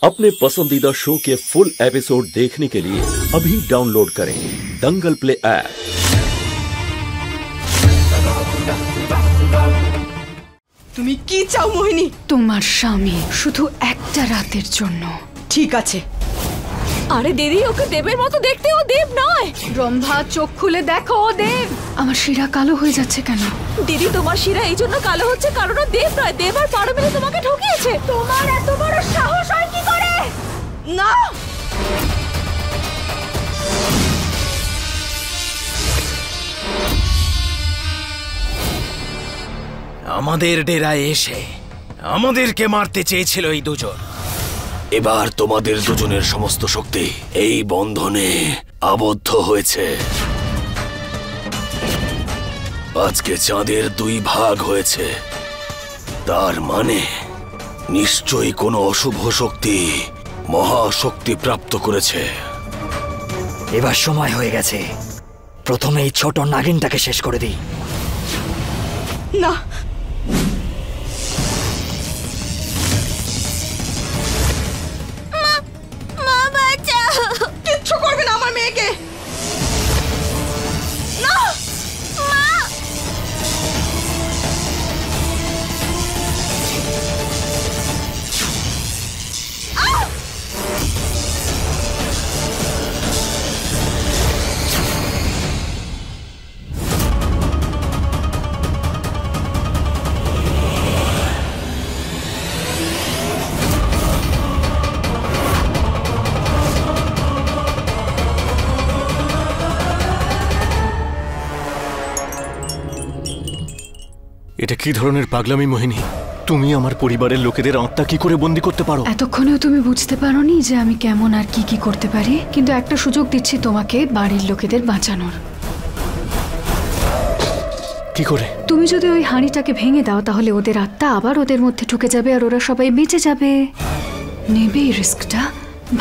अपने पसंदीदा शो के फुल एपिसोड देखने के लिए अभी डाउनलोड करें दंगल प्ले ऐप। তুমি কি চাও মোহিনী? তোমার স্বামী শুধু একটা রাতের জন্য। ঠিক আছে। আরে দিদি, ওকে দেবের মতো দেখতে, ও দেব নয়। ব্রহ্মা, চোখ খুলে দেখো, ও দেব। আমার শিরা কালো হয়ে যাচ্ছে কেন? দিদি, তোমার শিরা এই জন্য কালো হচ্ছে কারণ ও দেব নয়। দেব আর পারো মিলে তোমাকে ঠকিয়েছে। তোমার এত বড় সাহস হয় কি করে? না, আমাদের ডেরায় এসে আমাদেরকে মারতে চেয়েছিল এই দুজন। এবার তোমাদের দুজনের সমস্ত শক্তি এই বন্ধনে আবদ্ধ হয়েছে। আজকে চাঁদের দুই ভাগ হয়েছে, তার মানে নিশ্চয়ই কোনো অশুভ শক্তি মহাশক্তি প্রাপ্ত করেছে। এবার সময় হয়ে গেছে, প্রথমে এই ছোট নাগিনটাকে শেষ করে দিই। না, মা বাঁচাও। কিচ্ছু করবে না আমার মেয়েকে। না, মা, এটা কি ধরনের পাগলামি মোহিনী? তুমি আমার পরিবারের লোকেদের আত্মা কি করে বন্দী করতে পারো? এতক্ষণেও তুমি বুঝতে পারোনি যে আমি কেমন আর কি কি করতে পারি? কিন্তু একটা সুযোগ দিচ্ছি তোমাকে বাড়ির লোকেদের বাঁচানোর। কি করে? তুমি যদি ওই হাঁড়িটাকে ভেঙে দাও তাহলে ওদের আত্মা আবার ওদের মধ্যে ঢুকে যাবে আর ওরা সবাই বেঁচে যাবে। নেবে এই রিস্কটা?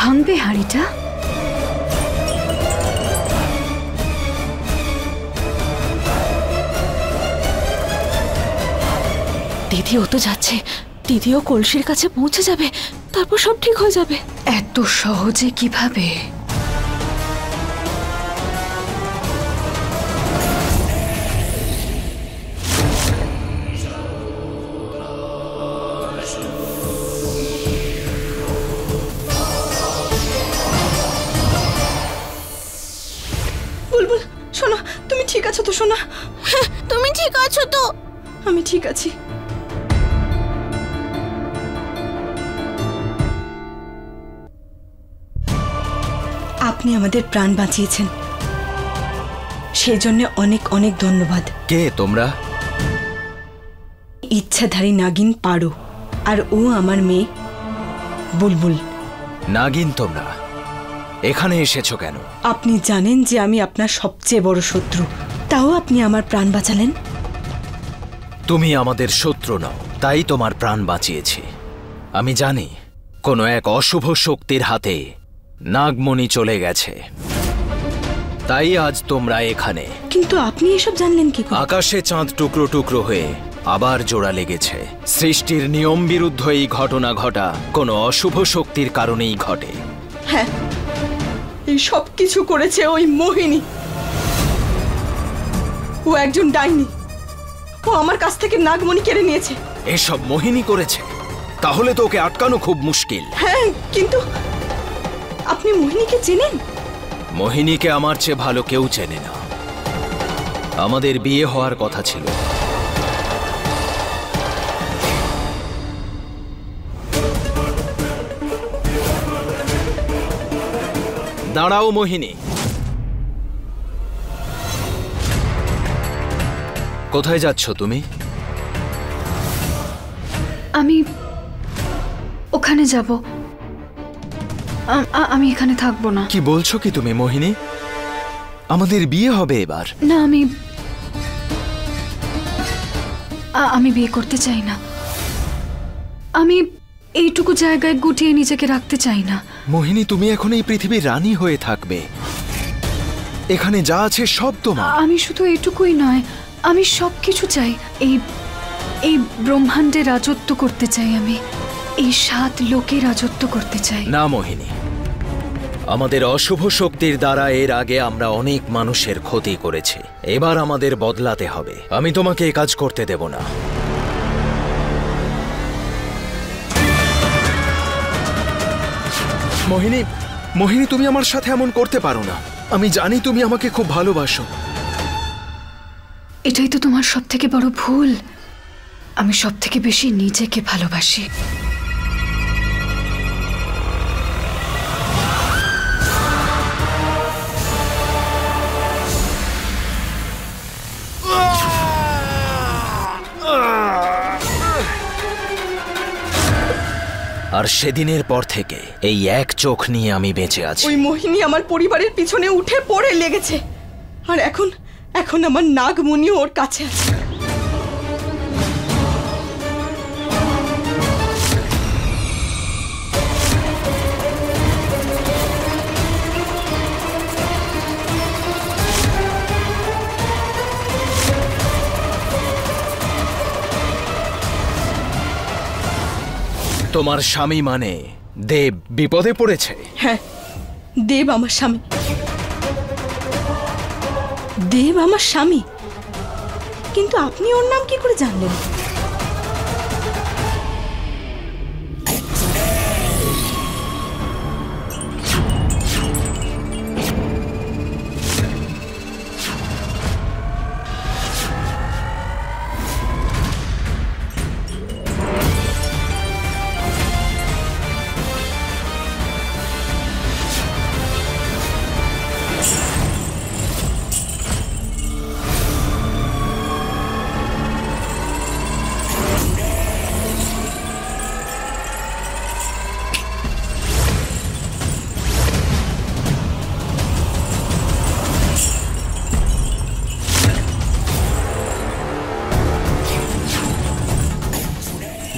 ভাঙবে হাঁড়িটা? দিদি ও তো যাচ্ছে। দিদিও কলসির কাছে পৌঁছে যাবে, তারপর সব ঠিক হয়ে যাবে। এত সহজে কিভাবে? বুলবুল শোনো, তুমি ঠিক আছো তো? শোনা, তুমি ঠিক আছো তো? আমি ঠিক আছি। আপনি আমাদের প্রাণ বাঁচিয়েছেন, সেই জন্য অনেক অনেক ধন্যবাদ। কে তোমরা? ইচ্ছাধারী নাগিন পারো, আর ও আমার মেয়ে বুলবুল। নাগিন, তোমরা এখানে এসেছো কেন? আপনি জানেন যে আমি আপনার সবচেয়ে বড় শত্রু, তাও আপনি আমার প্রাণ বাঁচালেন। তুমি আমাদের শত্রু নও, তাই তোমার প্রাণ বাঁচিয়েছি। আমি জানি কোনো এক অশুভ শক্তির হাতে নাগমণি চলে গেছে, তাই আজ তোমরা এখানে। কিন্তু আপনি এসব জানলেন কি করে? আকাশে চাঁদ টুকরো টুকরো হয়ে আবার জোড়া লেগেছে। সৃষ্টির নিয়ম বিরুদ্ধ এই ঘটনা ঘটা কোনো অশুভ শক্তির কারণেই ঘটে। হ্যাঁ, এই সব কিছু করেছে ওই মোহিনী। ও একজন ডাইনি। ও আমার কাছ থেকে নাগমণি কেড়ে নিয়েছে। এসব মোহিনী করেছে? তাহলে তো ওকে আটকানো খুব মুশকিল। হ্যাঁ, কিন্তু আপনি মোহিনীকে চেনেন? মোহিনীকে আমার চেয়ে ভালো কেউ চেনে না। আমাদের বিয়ে হওয়ার কথা ছিল। দাঁড়াও মোহিনী, কোথায় যাচ্ছ তুমি? আমি ওখানে যাব। আমি এখানে থাকবো না। কি বলছো কি তুমি মোহিনী? আমাদের বিয়ে হবে এবার। না, আমি বিয়ে করতে চাই না। আমি এইটুকু জায়গায় গুটিয়ে নিজেকে রাখতে চাই না। মোহিনী, তুমি এখন এই পৃথিবীর রানী হয়ে থাকবে। এখানে যা আছে সব তোমার। আমি শুধু এইটুকুই নয়, আমি সবকিছু চাই। এই ব্রহ্মাণ্ডে রাজত্ব করতে চাই আমি। এই 7 লোকে রাজত্ব করতে চাই। না মোহিনী, আমাদের অশুভ শক্তির দ্বারা এর আগে আমরা অনেক মানুষের ক্ষতি করেছি। এবার আমাদের বদলাতে হবে। আমি তোমাকে এই কাজ করতে দেব না। মোহিনী, মোহিনী, তুমি আমার সাথে এমন করতে পারো না। আমি জানি তুমি আমাকে খুব ভালোবাসো। এটাই তো তোমার সবথেকে বড় ভুল। আমি সবথেকে বেশি নিজেকে ভালোবাসি। আর সেদিনের পর থেকে এই এক চোখ নিয়ে আমি বেঁচে আছি। ওই মোহিনী আমার পরিবারের পিছনে উঠে পড়ে লেগেছে, আর এখন এখন আমার নাগমণি ওর কাছে আছে। তোমার স্বামী মানে দেব বিপদে পড়েছে? হ্যাঁ, দেব আমার স্বামী। দেব আমার স্বামী, কিন্তু আপনি ওর নাম কি করে জানলেন?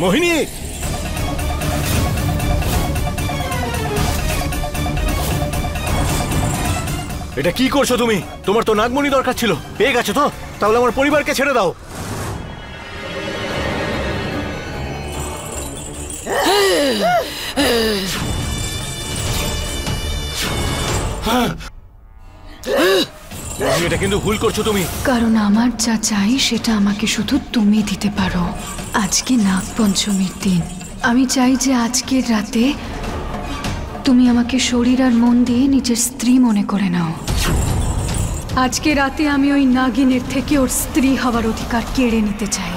মোহিনী, এটা কি করছো তুমি? তোমার তো নাগমণি দরকার ছিল, পেয়ে গেছো তো? তাহলে আমার পরিবারকে ছেড়ে দাও। এটা কিন্তু ভুল করছো তুমি। কারণ আমার যা চাই সেটা আমাকে শুধু তুমি দিতে পারো। আজকে নাগপঞ্চমীর দিন। আমি চাই যে আজকের রাতে তুমি আমাকে শরীর আর মন দিয়ে নিজের স্ত্রী মনে করে নাও। আজকে রাতে আমি ওই নাগিনের থেকে ওর স্ত্রী হওয়ার অধিকার কেড়ে নিতে চাই।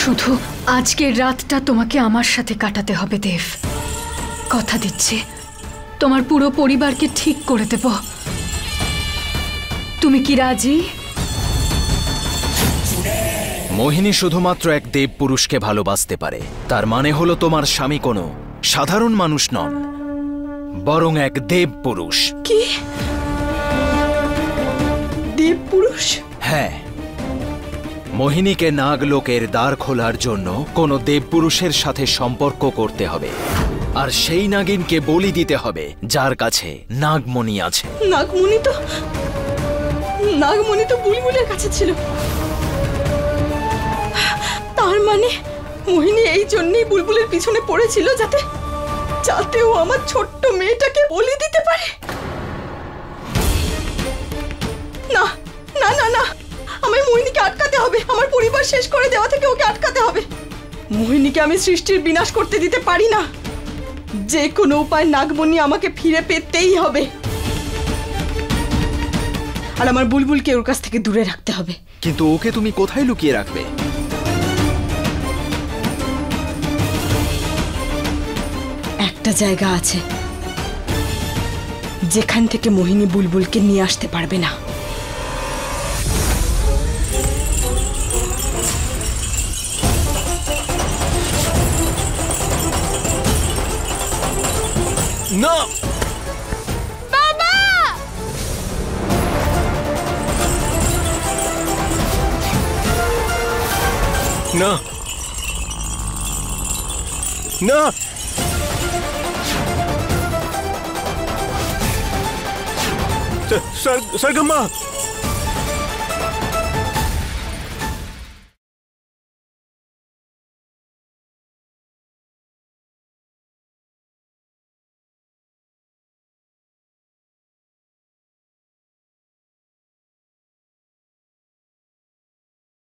শুধু আজকের রাতটা তোমাকে আমার সাথে কাটাতে হবে দেব। কথা দিচ্ছি, তোমার পুরো পরিবারকে ঠিক করে দেব। তুমি কি রাজি? মোহিনী শুধুমাত্র এক দেব পুরুষকে ভালোবাসতে পারে। তার মানে হলো তোমার স্বামী কোনো সাধারণ মানুষ নন, বরং এক দেব পুরুষ। কি? দেব পুরুষ? হ্যাঁ, মোহিনীকে নাগলোকের দ্বার খোলার জন্য কোনো দেবপুরুষের সাথে সম্পর্ক করতে হবে, আর সেই নাগিনকে বলি দিতে হবে যার কাছে নাগমণি আছে। নাগমণি তো বুলবুলের কাছে ছিল। তার মানে মোহিনী এই জন্যই বুলবুলের পিছনে পড়েছিল, যাতে ও আমার ছোট্ট মেয়েটাকে বলি দিতে পারে। না না না না, আমায় মোহিনীকে আটকাতে হবে। আমার পরিবার শেষ করে দেওয়া থেকে ওকে আটকাতে হবে। মোহিনীকে আমি সৃষ্টির বিনাশ করতে দিতে পারি না। যে কোনো উপায় নাগমণি আমাকে ফিরে পেতেই হবে, আর আমার বুলবুলকে ওর কাছ থেকে দূরে রাখতে হবে। কিন্তু ওকে তুমি কোথায় লুকিয়ে রাখবে? একটা জায়গা আছে যেখান থেকে মোহিনী বুলবুলকে নিয়ে আসতে পারবে না। না বাবা! না না, सरगम्मा,